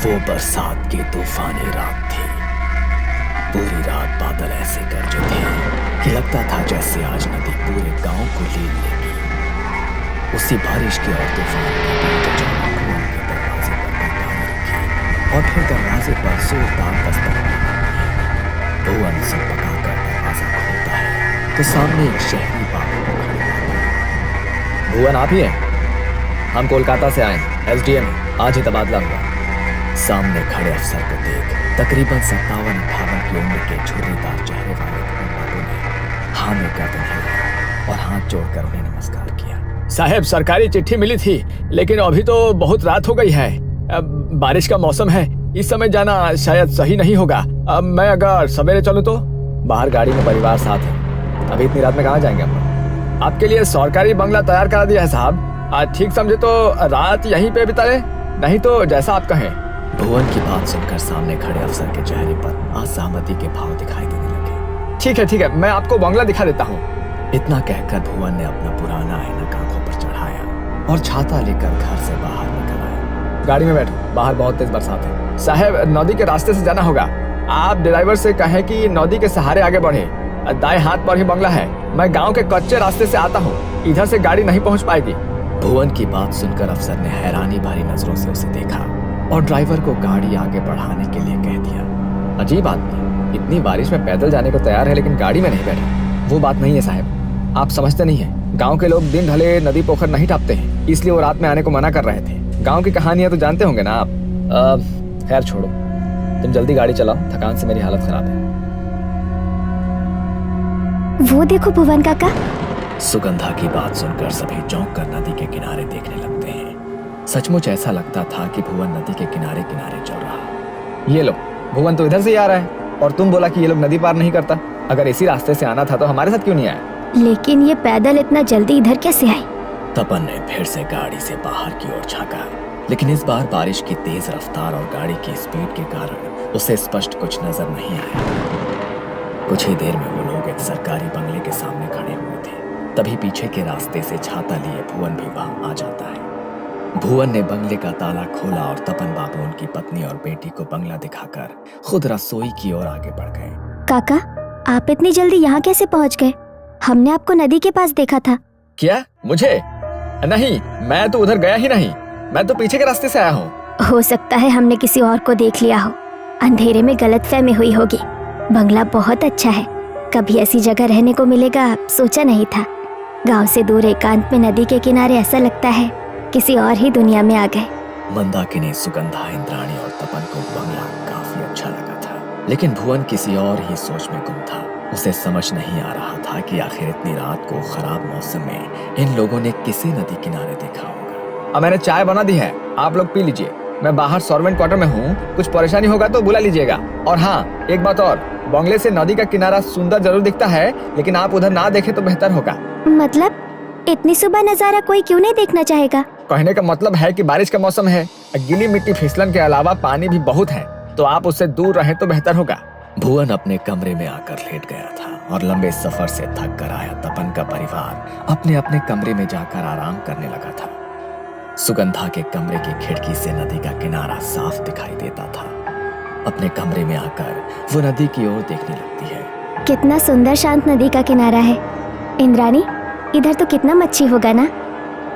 वो बरसात की तूफानी रात थी। पूरी रात बादल ऐसे गरजे थे कि लगता था जैसे आज नदी पूरे गांव को लील लेगी। उसी बारिश के और तूफान के बीच अचानक भुवन के दरवाजे पर गाड़ी रुकी और फिर दरवाजे पर जोरदार दस्तक पड़ी। भुवन सब पकाकर दरवाजा खोलता है तो सामने एक शहरी बाबू खड़े होते हैं। भुवन आप ही हैं? हम कोलकाता से आए हैं, एसडीएम आज ही तबादला हुआ। सामने खड़े अफसर को देख तकरीबन 57-58 की उम्र के झुर्रीदार चेहरे वाले भुवन बाबू ने हाँ में गर्दन हिलाई और हाथ जोड़कर उन्हें नमस्कार किया। साहब, सरकारी चिट्ठी मिली थी, लेकिन अभी तो बहुत रात हो गई है। बारिश का मौसम है, इस समय जाना शायद सही नहीं होगा। अब मैं अगर सवेरे चलूं तो? बाहर गाड़ी में परिवार साथ है, अभी इतनी रात में कहाँ जाएंगे हम लोग? आपके लिए सरकारी बंगला तैयार करा दिया है साहब। ठीक समझे तो रात यहीं पे बिताए, नहीं तो जैसा आप कहें। भुवन की बात सुनकर सामने खड़े अफसर के चेहरे पर असहमति के भाव दिखाई देने लगे। ठीक है, मैं आपको बंगला दिखा देता हूँ। इतना कहकर भुवन ने अपना पुराना ऐनक आंखों पर चढ़ाया और छाता लेकर घर से बाहर निकल आया। गाड़ी में बैठो, बाहर बहुत तेज बरसात है। साहब, नदी के रास्ते से जाना होगा। आप ड्राइवर से कहें कि नदी के सहारे आगे बढ़े, दाएं हाथ पर ही बंगला है। मैं गाँव के कच्चे रास्ते से आता हूँ, इधर से गाड़ी नहीं पहुँच पाएगी। भुवन की बात सुनकर अफसर ने हैरानी भरी नजरों से उसे देखा और ड्राइवर को गाड़ी आगे बढ़ाने के लिए कह दिया। अजीब आदमी, इतनी बारिश में पैदल जाने को तैयार है लेकिन गाड़ी में नहीं बैठा। वो बात नहीं है साहब, आप समझते नहीं है। गांव के लोग दिन ढले नदी पोखर नहीं टापते हैं, इसलिए वो रात में आने को मना कर रहे थे। गांव की कहानियां तो जानते होंगे ना आप। खैर छोड़ो, तुम जल्दी गाड़ी चलाओ, थकान से मेरी हालत खराब है। वो देखो भुवन काका। सुगंधा की बात सुनकर सभी चौंक कर नदी के किनारे देखने लगते हैं। सचमुच ऐसा लगता था कि भुवन नदी के किनारे किनारे चल रहा। ये लो, भुवन तो इधर से ही आ रहा है और तुम बोला कि ये लोग नदी पार नहीं करता। अगर इसी रास्ते से आना था तो हमारे साथ क्यों नहीं आया? लेकिन ये पैदल इतना जल्दी इधर कैसे आए? तपन ने फिर से गाड़ी से बाहर की ओर झांका, लेकिन इस बार बारिश की तेज रफ्तार और गाड़ी की स्पीड के कारण उसे स्पष्ट कुछ नजर नहीं आया। कुछ ही देर में वो लोग एक सरकारी बंगले के सामने खड़े हुए थे। तभी पीछे के रास्ते से छाता लिए भुवन भी वहां आ जाता है। भुवन ने बंगले का ताला खोला और तपन बाबू उनकी पत्नी और बेटी को बंगला दिखाकर खुद रसोई की ओर आगे बढ़ गए। काका, आप इतनी जल्दी यहाँ कैसे पहुँच गए? हमने आपको नदी के पास देखा था। क्या? मुझे? नहीं, मैं तो उधर गया ही नहीं। मैं तो पीछे के रास्ते से आया हूँ। हो सकता है हमने किसी और को देख लिया हो, अंधेरे में गलतफहमी हुई होगी। बंगला बहुत अच्छा है, कभी ऐसी जगह रहने को मिलेगा सोचा नहीं था। गांव से दूर एकांत में नदी के किनारे ऐसा लगता है किसी और ही दुनिया में आ गए। मंदाकिनी, सुगंधा, इंद्राणी और तपन को बंगला काफी अच्छा लगा था, लेकिन भुवन किसी और ही सोच में गुम था। उसे समझ नहीं आ रहा था कि आखिर इतनी रात को खराब मौसम में इन लोगों ने किसे नदी किनारे देखा होगा। अब मैंने चाय बना दी है, आप लोग पी लीजिए। मैं बाहर सर्वेंट क्वार्टर में हूँ, कुछ परेशानी होगा तो बुला लीजिएगा। और हाँ, एक बात और, बंगले से नदी का किनारा सुंदर जरूर दिखता है, लेकिन आप उधर ना देखें तो बेहतर होगा। मतलब इतनी सुबह नजारा कोई क्यों नहीं देखना चाहेगा? कहने का मतलब है कि बारिश का मौसम है, गीली मिट्टी फिसलन के अलावा पानी भी बहुत है, तो आप उससे दूर रहें तो बेहतर होगा। भुवन अपने कमरे में आकर लेट गया था और लंबे सफर से थक कर आया तपन का परिवार अपने अपने कमरे में जाकर आराम करने लगा था। सुगंधा के कमरे की खिड़की से नदी का किनारा साफ दिखाई देता था। अपने कमरे में आकर वो नदी की ओर देखने लगती है। कितना सुंदर शांत नदी का किनारा है। इंद्राणी, इधर तो कितना मच्छी होगा ना।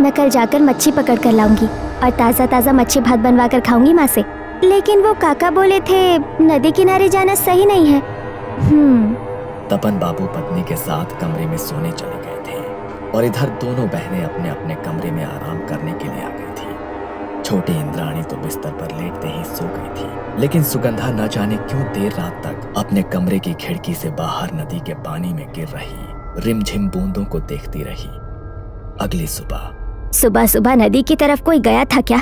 मैं कल जाकर मच्छी पकड़ कर लाऊंगी और ताज़ा ताज़ा मच्छी भात बनवा कर खाऊंगी माँ से। लेकिन वो काका बोले थे नदी किनारे जाना सही नहीं है। तपन बाबू पत्नी के साथ कमरे में सोने चले गए थे और इधर दोनों बहनें अपने अपने कमरे में आराम करने के लिए आ गई थी। छोटी इंद्राणी तो बिस्तर पर लेटते ही सो गई थी, लेकिन सुगंधा न जाने क्यों देर रात तक अपने कमरे की खिड़की से बाहर नदी के पानी में गिर रही रिमझिम बूंदों को देखती रही। अगली सुबह सुबह नदी की तरफ कोई गया था क्या?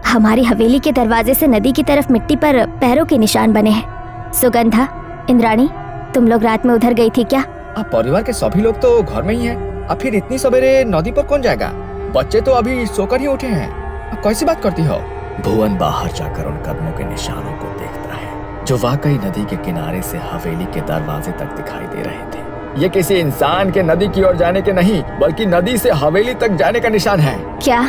हमारी हवेली के दरवाजे से नदी की तरफ मिट्टी पर पैरों के निशान बने हैं। सुगंधा, इंद्राणी, तुम लोग रात में उधर गई थी क्या? आप परिवार के सभी लोग तो घर में ही हैं। अब फिर इतनी सवेरे नदी पर कौन जाएगा? बच्चे तो अभी सोकर ही उठे हैं। अब कैसी बात करती हो? भुवन बाहर जाकर उन कदमों के निशानों को देखता है जो वाकई नदी के किनारे से हवेली के दरवाजे तक दिखाई दे रहे थे। ये किसी इंसान के नदी की ओर जाने के नहीं, बल्कि नदी से हवेली तक जाने का निशान है। क्या?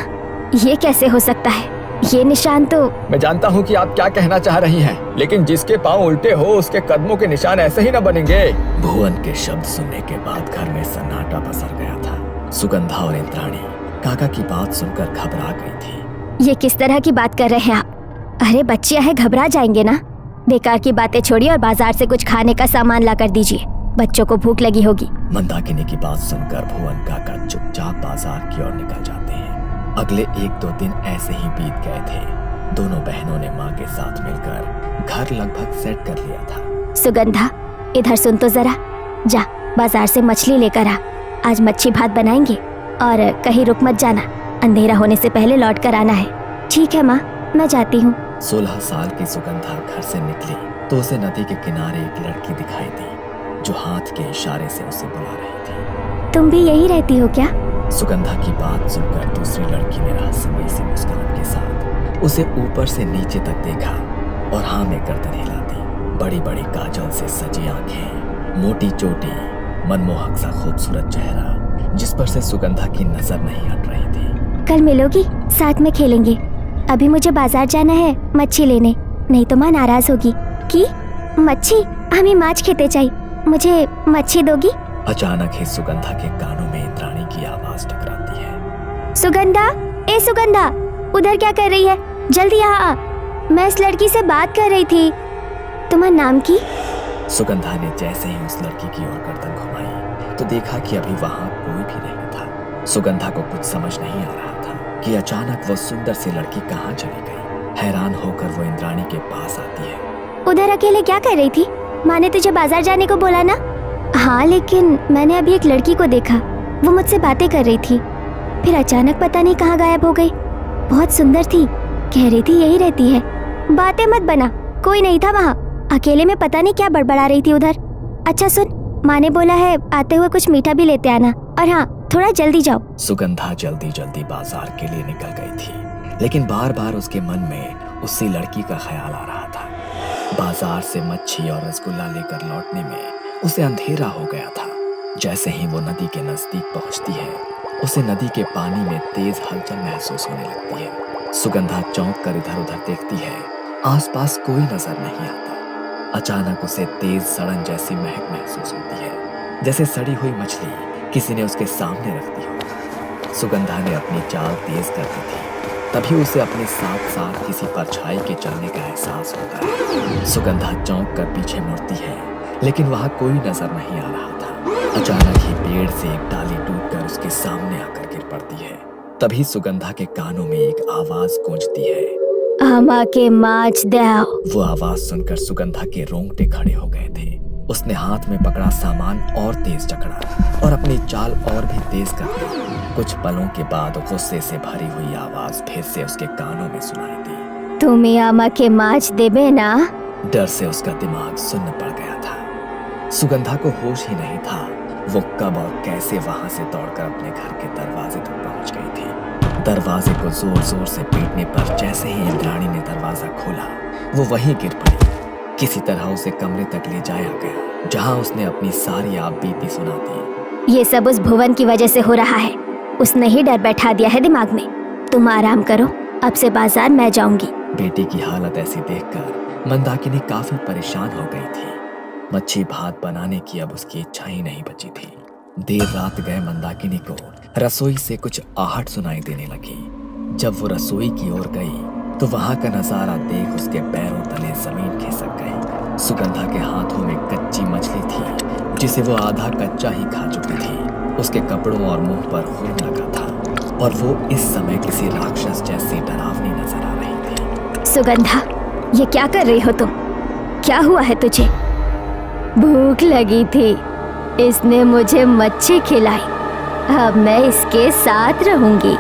ये कैसे हो सकता है? ये निशान तो मैं जानता हूँ कि आप क्या कहना चाह रही हैं, लेकिन जिसके पाँव उल्टे हो उसके कदमों के निशान ऐसे ही न बनेंगे। भुवन के शब्द सुनने के बाद घर में सन्नाटा पसर गया था। सुगंधा और इंद्राणी काका की बात सुनकर घबरा गई थी। ये किस तरह की बात कर रहे हैं आप? अरे बच्चियां हैं, घबरा जाएंगे ना। बेकार की बातें छोड़िए और बाजार से कुछ खाने का सामान ला कर दीजिए, बच्चों को भूख लगी होगी। मंदाकिनी की बात सुनकर भुवन काका चुपचाप बाजार की ओर निकल जाते हैं। अगले 1-2 दिन ऐसे ही बीत गए थे। दोनों बहनों ने माँ के साथ मिलकर घर लगभग सेट कर लिया था। सुगंधा, इधर सुन तो जरा, जा बाजार से मछली लेकर आ। आज मच्छी भात बनाएंगे और कहीं रुक मत जाना, अंधेरा होने से पहले लौट कर आना है। ठीक है माँ, मैं जाती हूँ। 16 साल की सुगंधा घर से निकली तो उसे नदी के किनारे एक लड़की दिखाई दी जो हाथ के इशारे से उसे बुला रही थी। तुम भी यही रहती हो क्या? सुगंधा की बात सुनकर दूसरी लड़की ने रहस्यमयी सी मुस्कान के साथ उसे ऊपर से नीचे तक देखा और हाँ में गर्दन हिला दी। बड़ी बड़ी काजल से सजी आंखें, मोटी चोटी, मनमोहक सा खूबसूरत चेहरा जिस पर से सुगंधा की नजर नहीं हट रही थी। कल मिलोगी, साथ में खेलेंगे। अभी मुझे बाजार जाना है मच्छी लेने, नहीं तो माँ नाराज होगी। की मच्छी? हमें माछ खेते चाहिए, मुझे मच्छी दोगी? अचानक ही सुगंधा के कानों में इंद्राणी की आवाज टकराती है। सुगंधा, ए सुगंधा, उधर क्या कर रही है? जल्दी यहाँ आ, मैं इस लड़की से बात कर रही थी। तुम्हारा नाम की? सुगंधा ने जैसे ही उस लड़की की ओर गर्दन घुमाई तो देखा कि अभी वहाँ कोई भी नहीं था। सुगंधा को कुछ समझ नहीं आ रहा था कि अचानक वो सुंदर सी लड़की कहाँ चली गई। हैरान होकर वो इंद्राणी के पास आती है। उधर अकेले क्या कर रही थी? माँ ने तुझे बाजार जाने को बोला ना? हाँ, लेकिन मैंने अभी एक लड़की को देखा, वो मुझसे बातें कर रही थी, फिर अचानक पता नहीं कहाँ गायब हो गई। बहुत सुंदर थी, कह रही थी यही रहती है। बातें मत बना, कोई नहीं था वहाँ, अकेले में पता नहीं क्या बड़बड़ा रही थी उधर। अच्छा सुन, माँ ने बोला है आते हुए कुछ मीठा भी लेते आना, और हाँ थोड़ा जल्दी जाओ। सुगंधा जल्दी जल्दी बाजार के लिए निकल गई थी, लेकिन बार बार उसके मन में उसी लड़की का ख्याल आ रहा था। बाजार से मच्छी और रसगुल्ला लेकर लौटने में उसे अंधेरा हो गया था। जैसे ही वो नदी के नजदीक पहुंचती है उसे नदी के पानी में तेज हलचल महसूस होने लगती है। सुगंधा चौंक कर इधर उधर देखती है, आसपास कोई नजर नहीं आता। अचानक उसे तेज सड़न जैसी महक महसूस होती है, जैसे सड़ी हुई मछली किसी ने उसके सामने रख दी हो। सुगंधा ने अपनी चाल तेज कर दी थी, तभी उसे अपने साथ साथ किसी परछाई के चलने का एहसास होता है। सुगंधा चौंक कर पीछे मुड़ती है, लेकिन वहाँ कोई नजर नहीं आ रहा था। अचानक ही पेड़ से एक डाली टूटकर उसके सामने आकर गिर पड़ती है। तभी सुगंधा के कानों में एक आवाज गूंजती है, आमा के माछ दो। वो आवाज सुनकर सुगंधा के रोंगटे खड़े हो गए थे। उसने हाथ में पकड़ा सामान और तेज जकड़ा और अपनी चाल और भी तेज कर दी। कुछ पलों के बाद गुस्से से भरी हुई आवाज फिर से उसके कानों में सुनाई दी, तुम्हें आमा के माछ देबे ना? डर से उसका दिमाग सुन्न पड़ गया था। सुगंधा को होश ही नहीं था वो कब और कैसे वहां से दौड़कर अपने घर के दरवाजे तक पहुंच गई थी। दरवाजे को जोर जोर से पीटने पर जैसे ही इंद्राणी ने दरवाजा खोला वो वहीं गिर पड़ी। किसी तरह उसे कमरे तक ले जाया गया, जहां उसने अपनी सारी आप बीती सुना दी। ये सब उस भुवन की वजह से हो रहा है, उसने ही डर बैठा दिया है दिमाग में। तुम आराम करो, अब से बाजार मैं जाऊंगी। बेटी की हालत ऐसी देखकर मंदाकिनी काफी परेशान हो गई थी। मच्छी भात बनाने की अब उसकी इच्छा ही नहीं बची थी। देर रात गए मंदाकिनी को रसोई से कुछ आहट सुनाई देने लगी। जब वो रसोई की ओर गई तो वहां का नजारा देख उसके पैरों तले जमीन खिसक गई। सुगंधा के हाथों में कच्ची मछली थी जिसे वो आधा कच्चा ही खा चुकी थी। उसके कपड़ों और मुंह पर खून लगा था और वो इस समय किसी राक्षस जैसी डरावनी नजर आ रही थी। सुगंधा, ये क्या कर रही हो तुम? क्या हुआ है तुझे? भूख लगी थी, इसने मुझे मच्छी खिलाई, अब मैं इसके साथ रहूंगी।